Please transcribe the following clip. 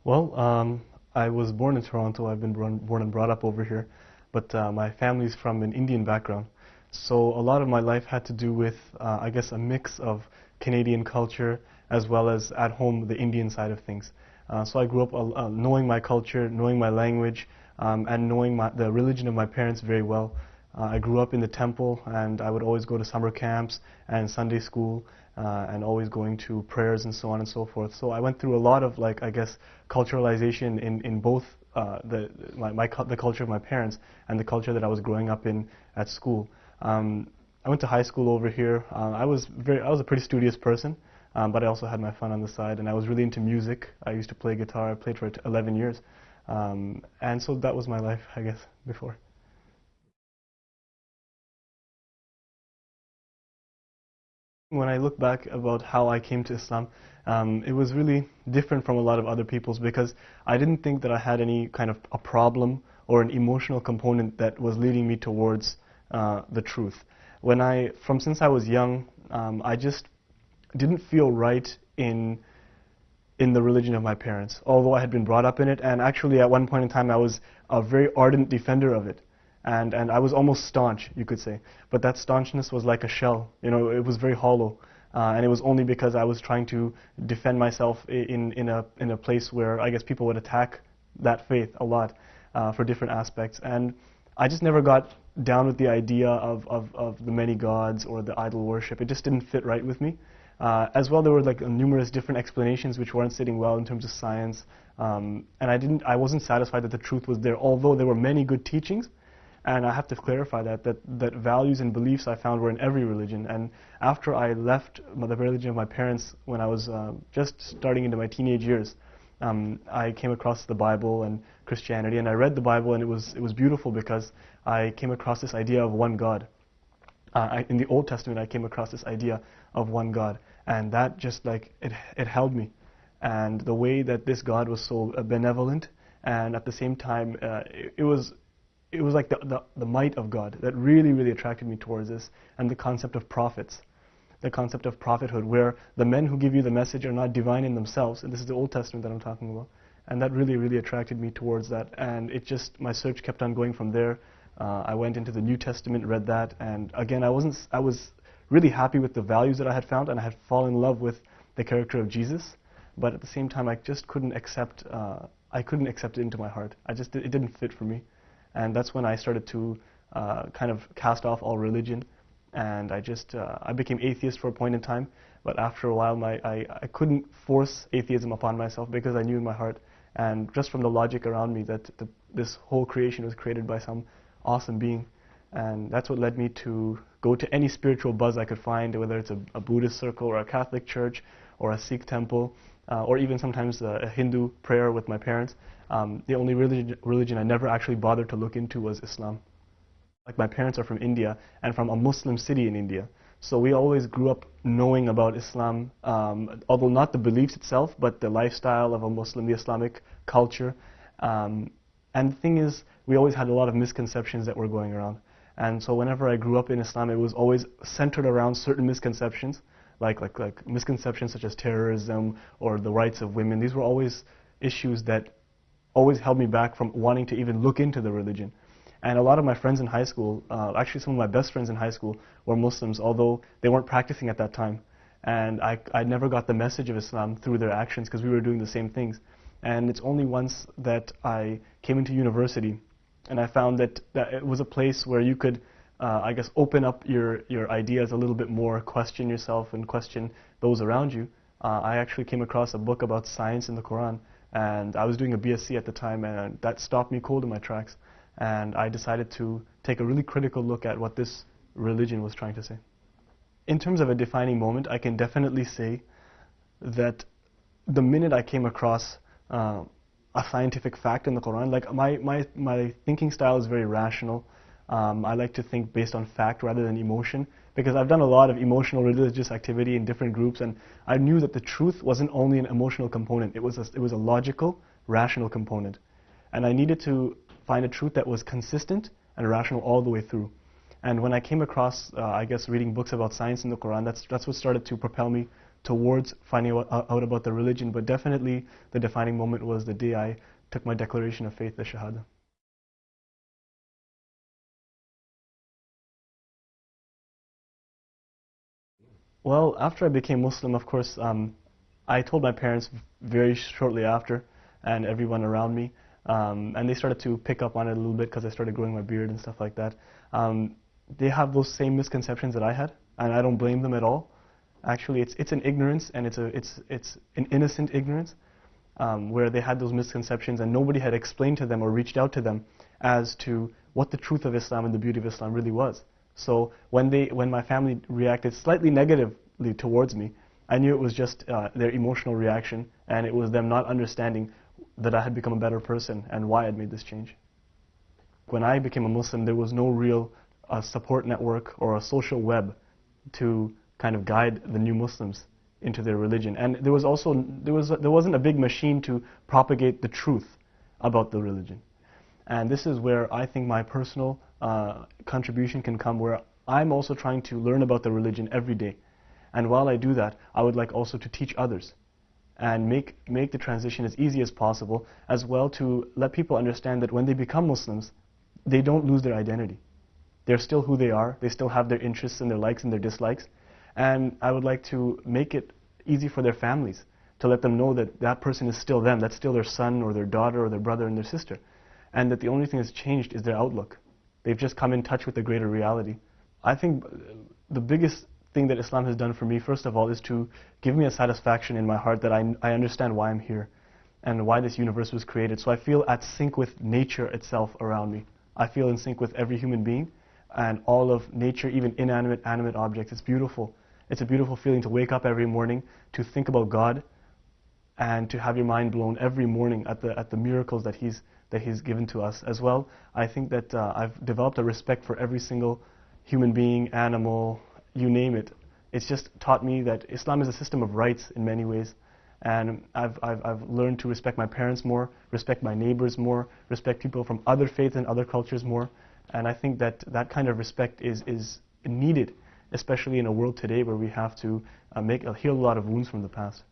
Well, I was born in Toronto. I've been born and brought up over here, but my family's from an Indian background. So a lot of my life had to do with, I guess, a mix of Canadian culture as well as at home the Indian side of things. So I grew up knowing my culture, knowing my language, and knowing the religion of my parents very well. I grew up in the temple, and I would always go to summer camps and Sunday school, and always going to prayers and so on and so forth. So I went through a lot of, like, I guess, culturalization in both the culture of my parents and the culture that I was growing up in at school. I went to high school over here. I was a pretty studious person, but I also had my fun on the side, and I was really into music. I used to play guitar. I played for 11 years, and so that was my life, I guess, before. When I look back about how I came to Islam, it was really different from a lot of other people's because I didn't think that I had any kind of a problem or an emotional component that was leading me towards the truth. Since I was young, I just didn't feel right in the religion of my parents, although I had been brought up in it, and actually at one point in time I was a very ardent defender of it. And I was almost staunch, you could say. But that staunchness was like a shell. You know, it was very hollow. And it was only because I was trying to defend myself in a place where I guess people would attack that faith a lot for different aspects. And I just never got down with the idea of the many gods or the idol worship. It just didn't fit right with me. As well, there were like numerous different explanations which weren't sitting well in terms of science. And I wasn't satisfied that the truth was there, although there were many good teachings. And I have to clarify that values and beliefs I found were in every religion. And after I left the religion of my parents when I was just starting into my teenage years, I came across the Bible and Christianity, and I read the Bible, and it was beautiful because I came across this idea of one God. In the Old Testament, I came across this idea of one God, and that just like it held me. And the way that this God was so benevolent, and at the same time, it was like the might of God that really, really attracted me towards this, and the concept of prophets, the concept of prophethood, where the men who give you the message are not divine in themselves, and this is the Old Testament that I'm talking about, and that really, really attracted me towards that, and my search kept on going from there. I went into the New Testament, read that, and again, I was really happy with the values that I had found, and I had fallen in love with the character of Jesus, but at the same time, I just couldn't accept it into my heart. It didn't fit for me. And that's when I started to kind of cast off all religion, and I became atheist for a point in time. But after a while, I couldn't force atheism upon myself because I knew in my heart, and just from the logic around me, that this whole creation was created by some awesome being, and that's what led me to go to any spiritual buzz I could find, whether it's a Buddhist circle or a Catholic church or a Sikh temple, or even sometimes a Hindu prayer with my parents. The only religion I never actually bothered to look into was Islam. Like, my parents are from India and from a Muslim city in India. So we always grew up knowing about Islam, although not the beliefs itself, but the lifestyle of a Muslim, the Islamic culture. And the thing is, we always had a lot of misconceptions that were going around. And so whenever I grew up in Islam, it was always centered around certain misconceptions, like misconceptions such as terrorism or the rights of women. These were always issues that always held me back from wanting to even look into the religion. And a lot of my friends in high school, actually some of my best friends in high school, were Muslims, although they weren't practicing at that time. And I never got the message of Islam through their actions because we were doing the same things. And it's only once that I came into university and I found that it was a place where you could, I guess, open up your ideas a little bit more, question yourself and question those around you. I actually came across a book about science in the Quran, and I was doing a BSc at the time, and that stopped me cold in my tracks. And I decided to take a really critical look at what this religion was trying to say. In terms of a defining moment, I can definitely say that the minute I came across a scientific fact in the Quran, like my thinking style is very rational. I like to think based on fact rather than emotion, because I've done a lot of emotional religious activity in different groups, and I knew that the truth wasn't only an emotional component, it was a logical, rational component. And I needed to find a truth that was consistent and rational all the way through. And when I came across, I guess, reading books about science in the Quran, that's what started to propel me towards finding out about the religion, but definitely the defining moment was the day I took my declaration of faith, the Shahada. Well, after I became Muslim, of course, I told my parents very shortly after, and everyone around me, and they started to pick up on it a little bit because I started growing my beard and stuff like that. They have those same misconceptions that I had, and I don't blame them at all. Actually, it's an ignorance, and it's an innocent ignorance, where they had those misconceptions, and nobody had explained to them or reached out to them as to what the truth of Islam and the beauty of Islam really was. So when my family reacted slightly negatively towards me, I knew it was just their emotional reaction, and it was them not understanding that I had become a better person and why I'd made this change. When I became a Muslim, there was no real support network or a social web to kind of guide the new Muslims into their religion. And there wasn't a big machine to propagate the truth about the religion. And this is where I think my personal contribution can come, where I'm also trying to learn about the religion every day. And while I do that, I would like also to teach others and make the transition as easy as possible, as well to let people understand that when they become Muslims, they don't lose their identity. They're still who they are. They still have their interests and their likes and their dislikes. And I would like to make it easy for their families to let them know that that person is still them. That's still their son or their daughter or their brother and their sister. And that the only thing that's changed is their outlook. They've just come in touch with the greater reality. I think the biggest thing that Islam has done for me, first of all, is to give me a satisfaction in my heart that I understand why I'm here and why this universe was created. So I feel at sync with nature itself around me. I feel in sync with every human being and all of nature, even inanimate, animate objects. It's beautiful. It's a beautiful feeling to wake up every morning, to think about God, and to have your mind blown every morning at the miracles that He's given to us as well. I think that I've developed a respect for every single human being, animal, you name it. It's just taught me that Islam is a system of rights in many ways, and I've learned to respect my parents more, respect my neighbors more, respect people from other faiths and other cultures more, and I think that that kind of respect is needed, especially in a world today where we have to heal a lot of wounds from the past.